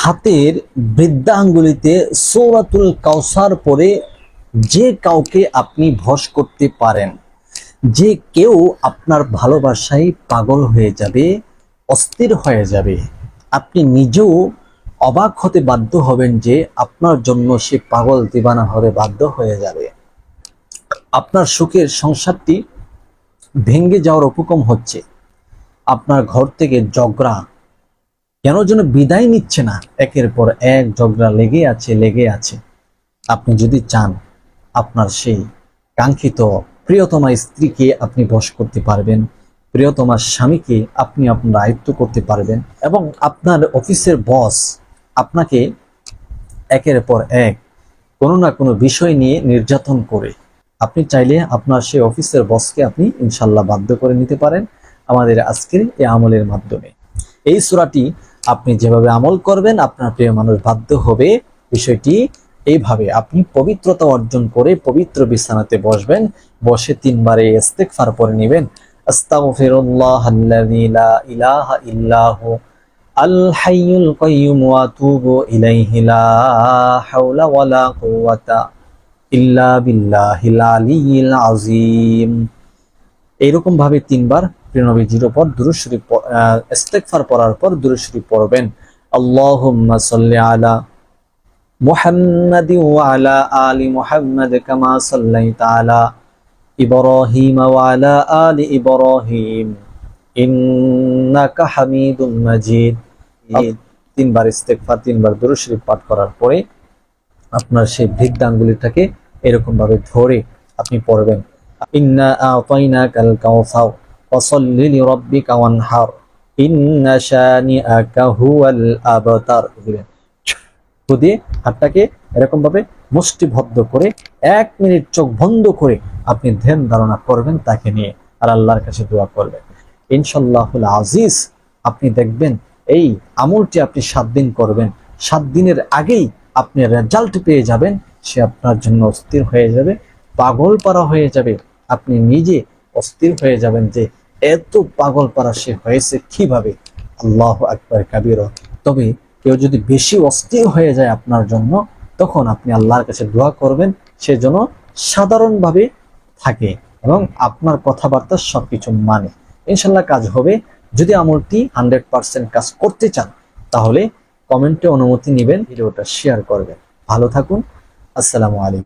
হাতের বৃদ্ধাঙ্গুলিতে সূরাতুল কাউসার পড়ে যে কাউকে আপনি বশ করতে পারেন, যে কেউ আপনার ভালোবাসায় পাগল হয়ে যাবে, অস্থির হয়ে যাবে। আপনি নিজেও অবাক হতে বাধ্য হবেন যে আপনার জন্য সে পাগল দিবানা হতে বাধ্য হয়ে যাবে। আপনার সুখের সংসারটি ভেঙে যাওয়ার উপক্রম হচ্ছে। আপনার ঘর থেকে ঝগড়া কেন যেন বিদায় নিচ্ছে না, একের পর এক ঝগড়া লেগে আছে। আপনি যদি চান আপনার সেই কাঙ্ক্ষিত প্রিয়তমা স্ত্রীকে আপনি বশ করতে পারবেন, প্রিয়তমা স্বামীকে আপনি আপনার আয়ত্ত করতে পারবেন, এবং আপনার অফিসের বস আপনাকে একের পর এক কোনো না কোনো বিষয় নিয়ে নির্যাতন করে, আপনি চাইলে আপনার সেই অফিসের বসকে আপনি ইনশাল্লাহ বাধ্য করে নিতে পারেন আমাদের আজকের এই আমলের মাধ্যমে। এই সূরাটি আপনি যেভাবে আমল করবেন আপনার প্রিয় মানুষ বাধ্য হবে। বিষয়টি এইভাবে, আপনি পবিত্রতা অর্জন করে পবিত্র বিছানাতে বসবেন, বসে 3 বার ইস্তেগফার পড়ে নেবেন। আস্তাগফিরুল্লাহাল্লাযী লা ইলাহা ইল্লাহু আল হাইয়ুল কাইয়্যুম ওয়া আতুবু ইলাইহি লা হাওলা ওয়ালা কুওয়াতা ইল্লা বিল্লাহিল আলিয়্যিল আযীম। এইরকম ভাবে 3 বার প্রিয় নবীজির উপর দুরূদ শরীফ ইস্তেগফার পড়ার পর দুরূদ শরীফ পড়বেন। আল্লাহুম্মা সাল্লি আলা মুহাম্মাদিন ওয়া আলা আলি মুহাম্মাদ কামা সাল্লাইতা আলা ইব্রাহিম ওয়া আলা আলি ইব্রাহিম ইন্নাকা হামিদুম মাজিদ। 3 বার ইস্তেগফার 3 বার দুরূদ শরীফ পাঠ করার পরে আপনার সেই বৃদ্ধ আঙ্গুলিটাকে এরকম ভাবে ধরে আপনি পড়বেন, ইন্না আতাইনাকাল কাউসার ফাসাল্লি লিরাব্বিকা ওয়ানহার ইন্না শানিআকা হুয়াল আবতার। দিয়ে হাতটাকে এরকম ভাবে মুষ্টিবদ্ধ করে 1 মিনিট চোখ বন্ধ করে আপনি ধ্যান ধারণা করবেন তাকে নিয়ে, আর আল্লাহর কাছে দোয়া করবেন। ইনশাআল্লাহুল আজিজ আপনি দেখবেন এই আমলটি আপনি 7 দিন করবেন, 7 দিনের আগেই আপনি রেজাল্ট পেয়ে যাবেন। সে আপনার জন্য অস্থির হয়ে যাবে, পাগল পারা হয়ে যাবে। আপনি নিজে অস্থির হয়ে যাবেন যে এত পাগল পারা সে হয়েছে কিভাবে। আল্লাহু আকবার কাবীরা। তবে কেউ যদি বেশি অস্থির হয়ে যায় আপনার জন্য, তখন আপনি আল্লাহর কাছে দোয়া করবেন সে যেন সাধারণভাবে থাকে এবং আপনার কথাবার্তা সবকিছু মানে। ইনশাল্লাহ কাজ হবে। যদি আমলটি 100% কাজ করতে চান তাহলে কমেন্টে অনুমতি নেবেন, ভিডিওটা শেয়ার করবেন। ভালো থাকুন। আসসালামু আলাইকুম।